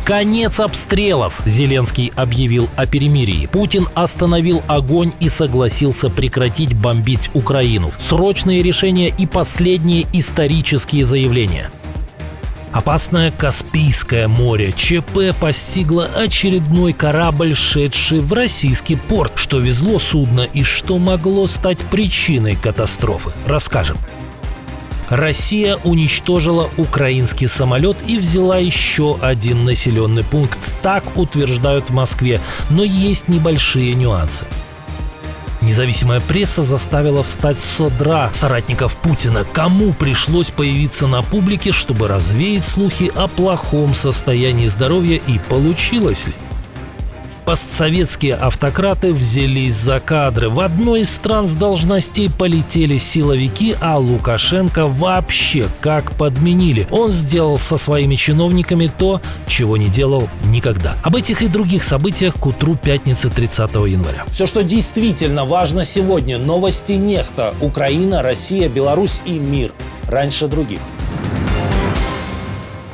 Конец обстрелов. Зеленский объявил о перемирии. Путин остановил огонь и согласился прекратить бомбить Украину. Срочные решения и последние исторические заявления. Опасное Каспийское море. ЧП постигло очередной корабль, шедший в российский порт. Что везло судно и что могло стать причиной катастрофы. Расскажем. Россия уничтожила украинский самолет и взяла еще один населенный пункт. Так утверждают в Москве, но есть небольшие нюансы. Независимая пресса заставила встать со дра соратников Путина. Кому пришлось появиться на публике, чтобы развеять слухи о плохом состоянии здоровья, и получилось ли? Постсоветские автократы взялись за кадры. В одной из стран с должностей полетели силовики, а Лукашенко вообще как подменили. Он сделал со своими чиновниками то, чего не делал никогда. Об этих и других событиях к утру пятницы 30 января. Все, что действительно важно сегодня. Новости Нехта. Украина, Россия, Беларусь и мир. Раньше других.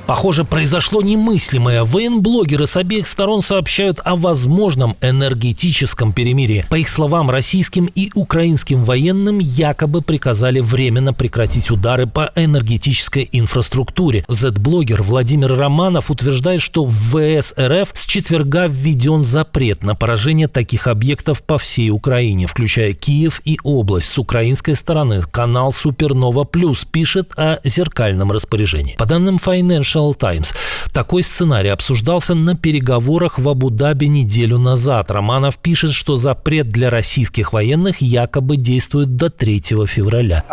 Похоже, произошло немыслимое. Военблогеры с обеих сторон сообщают о возможном энергетическом перемирии. По их словам, российским и украинским военным якобы приказали временно прекратить удары по энергетической инфраструктуре. Z-блогер Владимир Романов утверждает, что в ВС РФ с четверга введен запрет на поражение таких объектов по всей Украине, включая Киев и область. С украинской стороны канал Супернова Плюс пишет о зеркальном распоряжении. По данным Financial Times, такой сценарий обсуждался на переговорах в Абу-Даби неделю назад. Романов пишет, что запрет для российских военных якобы действует до 3 февраля.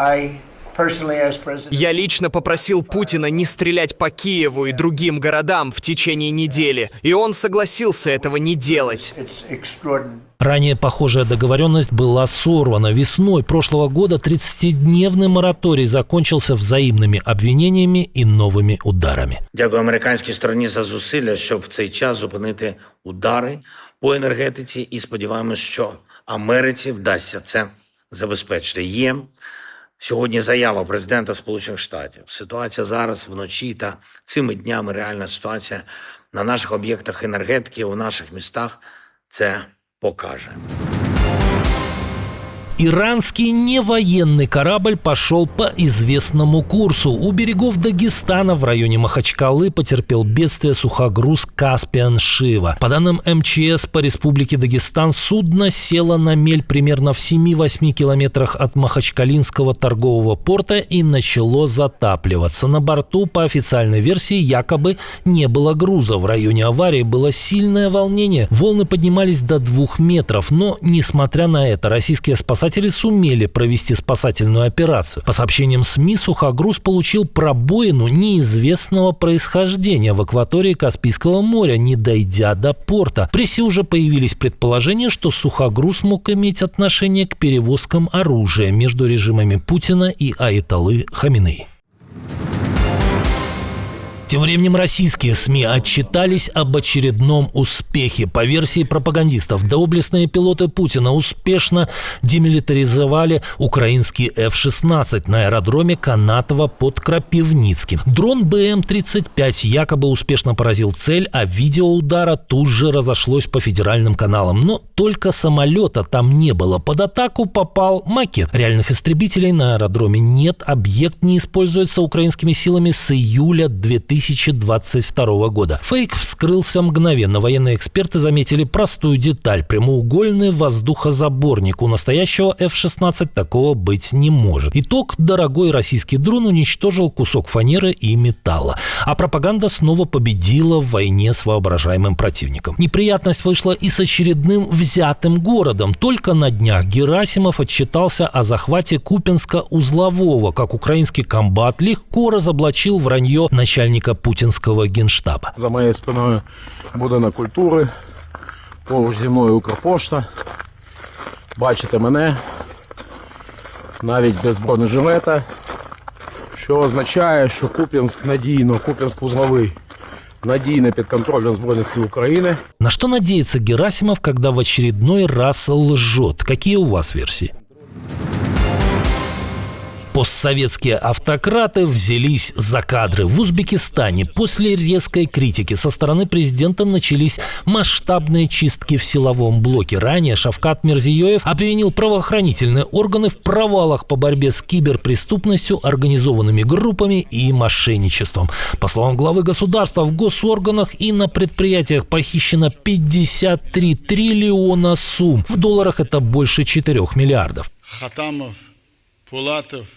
Я лично попросил Путина не стрелять по Киеву и другим городам в течение недели, и он согласился этого не делать. Ранее похожая договоренность была сорвана. Весной прошлого года 30-дневный мораторий закончился взаимными обвинениями і новими ударами. Дякую американській стороні за зусилля, щоб в цей час зупинити удари по енергетиці, і сподіваємось, що Америці вдасться це забезпечити. Є сьогодні заява президента Сполучених Штатів. Ситуація зараз вночі та цими днями, реальна ситуація на наших об'єктах енергетики, у наших містах – це покаже. Иранский невоенный корабль пошел по известному курсу. У берегов Дагестана в районе Махачкалы потерпел бедствие сухогруз «Каспиан Шива». По данным МЧС по республике Дагестан, судно село на мель примерно в 7-8 километрах от Махачкалинского торгового порта и начало затапливаться. На борту, по официальной версии, якобы не было груза. В районе аварии было сильное волнение. Волны поднимались до 2 метров. Но, несмотря на это, российские спасатели сумели провести спасательную операцию. По сообщениям СМИ, сухогруз получил пробоину неизвестного происхождения в акватории Каспийского моря, не дойдя до порта. В прессе уже появились предположения, что сухогруз мог иметь отношение к перевозкам оружия между режимами Путина и Аятоллы Хаминеи. Тем временем российские СМИ отчитались об очередном успехе. По версии пропагандистов, доблестные пилоты Путина успешно демилитаризовали украинский F-16 на аэродроме Канатово под Крапивницким. Дрон БМ-35 якобы успешно поразил цель, а видео удара тут же разошлось по федеральным каналам. Но только самолета там не было. Под атаку попал макет. Реальных истребителей на аэродроме нет. Объект не используется украинскими силами с июля 2022 года. Фейк вскрылся мгновенно. Военные эксперты заметили простую деталь. Прямоугольный воздухозаборник. У настоящего F-16 такого быть не может. Итог: дорогой российский дрон уничтожил кусок фанеры и металла. А пропаганда снова победила в войне с воображаемым противником. Неприятность вышла и с очередным взятым городом. Только на днях Герасимов отчитался о захвате Купянска-Узлового, как украинский комбат легко разоблачил вранье начальника путінського генштаба. За моєю спиною будинок культури, поруч зі мною Укрпошта. Бачите мене, навіть без бронежилета, що означає, що Куп'янськ надійно, Куп'янськ-Узловий надійно под контролем Збройных сил Украины. На что надеется Герасимов, когда в очередной раз лжет? Какие у вас версии? Постсоветские автократы взялись за кадры. В Узбекистане после резкой критики со стороны президента начались масштабные чистки в силовом блоке. Ранее Шавкат Мирзиёев обвинил правоохранительные органы в провалах по борьбе с киберпреступностью, организованными группами и мошенничеством. По словам главы государства, в госорганах и на предприятиях похищено 53 триллиона сумм. В долларах это больше 4 миллиардов. Хатамов, Пулатов,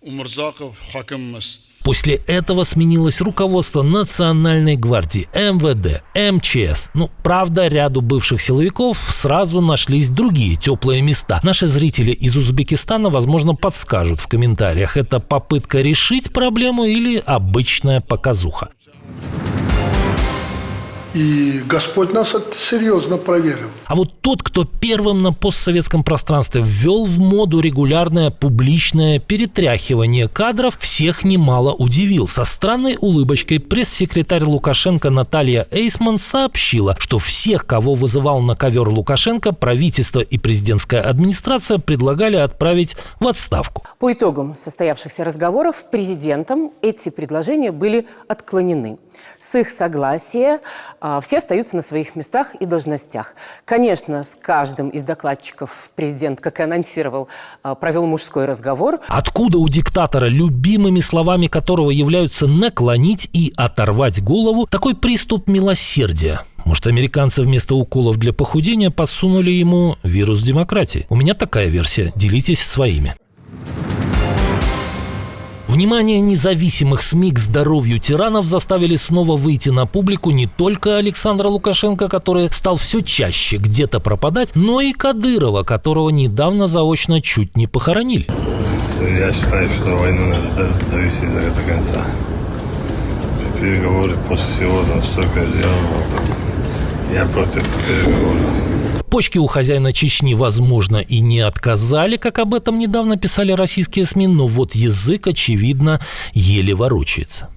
Умурзаков, Хакиммас. После этого сменилось руководство Национальной гвардии, МВД, МЧС. Правда, ряду бывших силовиков сразу нашлись другие теплые места. Наши зрители из Узбекистана, возможно, подскажут в комментариях, это попытка решить проблему или обычная показуха. И Господь нас это серьезно проверил. А вот тот, кто первым на постсоветском пространстве ввел в моду регулярное публичное перетряхивание кадров, всех немало удивил. Со странной улыбочкой пресс-секретарь Лукашенко Наталья Эйсман сообщила, что всех, кого вызывал на ковер Лукашенко, правительство и президентская администрация предлагали отправить в отставку. По итогам состоявшихся разговоров президентом эти предложения были отклонены. С их согласия все остаются на своих местах и должностях. Конечно, с каждым из докладчиков президент, как и анонсировал, провел мужской разговор. Откуда у диктатора, любимыми словами которого являются наклонить и оторвать голову, такой приступ милосердия? Может, американцы вместо уколов для похудения подсунули ему вирус демократии? У меня такая версия. Делитесь своими. Внимание независимых СМИ к здоровью тиранов заставили снова выйти на публику не только Александра Лукашенко, который стал все чаще где-то пропадать, но и Кадырова, которого недавно заочно чуть не похоронили. Я считаю, что войну надо довести до конца. Переговоры после всего настолько сделано. Я против переговоров. Почки у хозяина Чечни, возможно, и не отказали, как об этом недавно писали российские СМИ, но вот язык, очевидно, еле ворочается.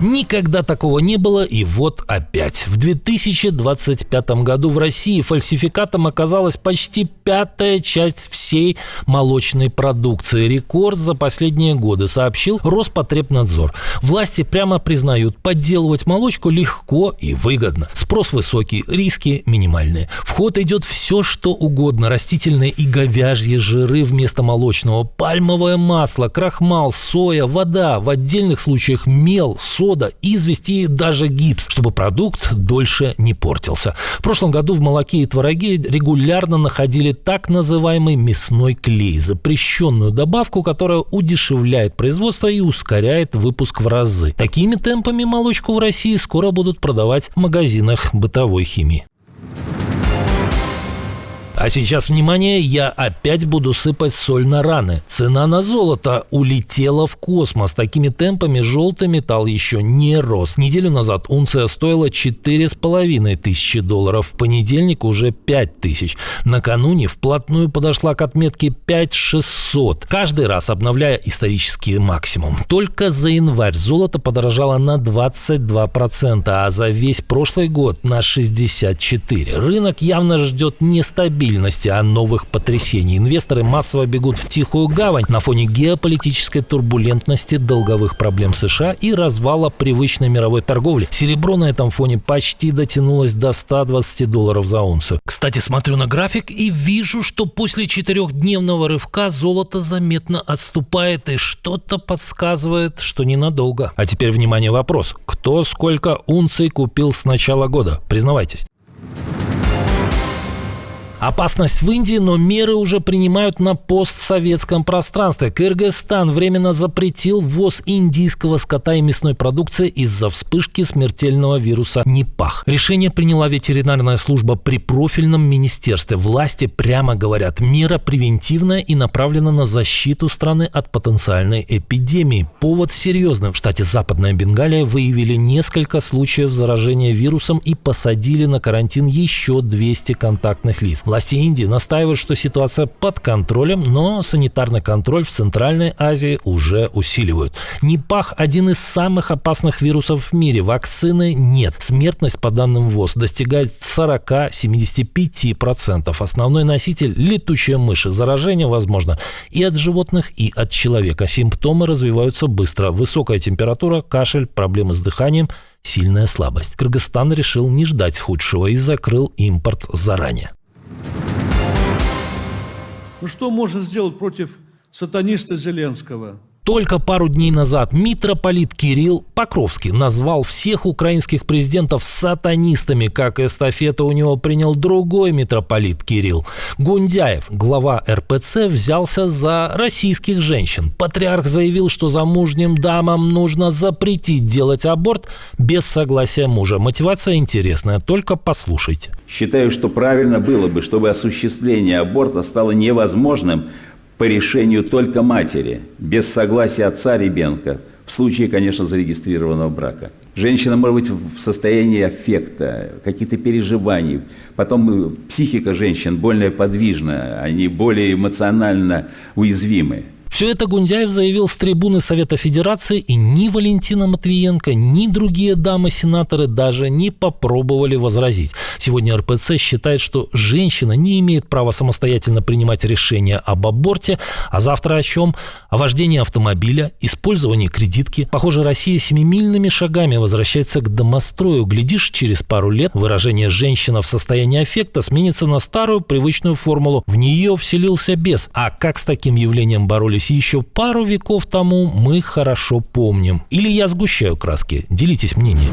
Никогда такого не было, и вот опять. В 2025 году в России фальсификатом оказалась почти 1/5 часть всей молочной продукции. Рекорд за последние годы, сообщил Роспотребнадзор. Власти прямо признают, подделывать молочку легко и выгодно. Спрос высокий, риски минимальные. В ход идет все, что угодно. Растительные и говяжьи жиры вместо молочного, пальмовое масло, крахмал, соя, вода, в отдельных случаях мел, сода, известь и даже гипс, чтобы продукт дольше не портился. В прошлом году в молоке и твороге регулярно находили так называемый мясной клей, запрещенную добавку, которая удешевляет производство и ускоряет выпуск в разы. Такими темпами молочку в России скоро будут продавать в магазинах бытовой химии. А сейчас, внимание, я опять буду сыпать соль на раны. Цена на золото улетела в космос. Такими темпами желтый металл еще не рос. Неделю назад унция стоила $4500. В понедельник уже 5000. Накануне вплотную подошла к отметке 5600. Каждый раз обновляя исторический максимум. Только за январь золото подорожало на 22%, а за весь прошлый год на 64%. Рынок явно ждет нестабильности, а новых потрясений. Инвесторы массово бегут в тихую гавань на фоне геополитической турбулентности, долговых проблем США и развала привычной мировой торговли. Серебро на этом фоне почти дотянулось до $120 за унцию. Кстати, смотрю на график и вижу, что после 4-дневного рывка золото заметно отступает, и что-то подсказывает, что ненадолго. А теперь, внимание, вопрос. Кто сколько унций купил с начала года? Признавайтесь. Опасность в Индии, но меры уже принимают на постсоветском пространстве. Кыргызстан временно запретил ввоз индийского скота и мясной продукции из-за вспышки смертельного вируса Нипах. Решение приняла ветеринарная служба при профильном министерстве. Власти прямо говорят, мера превентивная и направлена на защиту страны от потенциальной эпидемии. Повод серьезный. В штате Западная Бенгалия выявили несколько случаев заражения вирусом и посадили на карантин еще 200 контактных лиц. Власти Индии настаивают, что ситуация под контролем, но санитарный контроль в Центральной Азии уже усиливают. Нипах – один из самых опасных вирусов в мире. Вакцины нет. Смертность, по данным ВОЗ, достигает 40-75%. Основной носитель – летучая мышь. Заражение возможно и от животных, и от человека. Симптомы развиваются быстро. Высокая температура, кашель, проблемы с дыханием, сильная слабость. Кыргызстан решил не ждать худшего и закрыл импорт заранее. Ну что можно сделать против сатаниста Зеленского? Только пару дней назад митрополит Кирилл Покровский назвал всех украинских президентов сатанистами. Как эстафету у него принял другой митрополит Кирилл. Гундяев, глава РПЦ, взялся за российских женщин. Патриарх заявил, что замужним дамам нужно запретить делать аборт без согласия мужа. Мотивация интересная, только послушайте. Считаю, что правильно было бы, чтобы осуществление аборта стало невозможным по решению только матери, без согласия отца ребенка, в случае, конечно, зарегистрированного брака. Женщина может быть в состоянии аффекта, каких-то переживаний. Потом психика женщин более подвижна, они более эмоционально уязвимы. Все это Гундяев заявил с трибуны Совета Федерации, и ни Валентина Матвиенко, ни другие дамы-сенаторы даже не попробовали возразить. Сегодня РПЦ считает, что женщина не имеет права самостоятельно принимать решения об аборте, а завтра о чем? О вождении автомобиля, использовании кредитки. Похоже, Россия семимильными шагами возвращается к домострою. Глядишь, через пару лет выражение «женщина в состоянии аффекта» сменится на старую привычную формулу. В нее вселился бес. А как с таким явлением боролись еще пару веков тому, мы хорошо помним. Или я сгущаю краски? Делитесь мнением.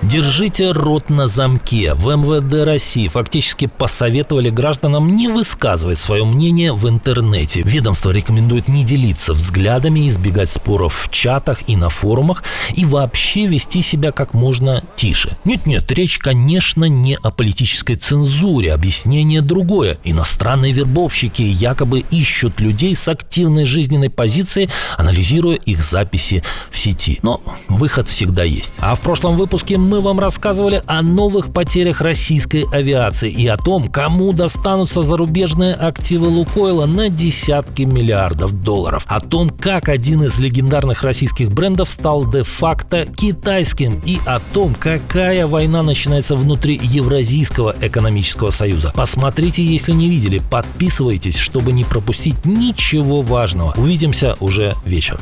Держите рот на замке. В МВД России фактически посоветовали гражданам не высказывать свое мнение в интернете. Ведомство рекомендует не делиться взглядами, избегать споров в чатах и на форумах и вообще вести себя как можно тише. Нет, речь, конечно, не о политической цензуре. Объяснение другое. Иностранные вербовщики якобы ищут людей с активной жизненной позицией, анализируя их записи в сети. Но выход всегда есть. А в прошлом выпуске мы вам рассказывали о новых потерях российской авиации и о том, кому достанутся зарубежные активы Лукойла на десятки миллиардов долларов. О том, как один из легендарных российских брендов стал де-факто китайским. И о том, какая война начинается внутри Евразийского экономического союза. Посмотрите, если не видели. Подписывайтесь, чтобы не пропустить ничего важного. Увидимся уже вечером.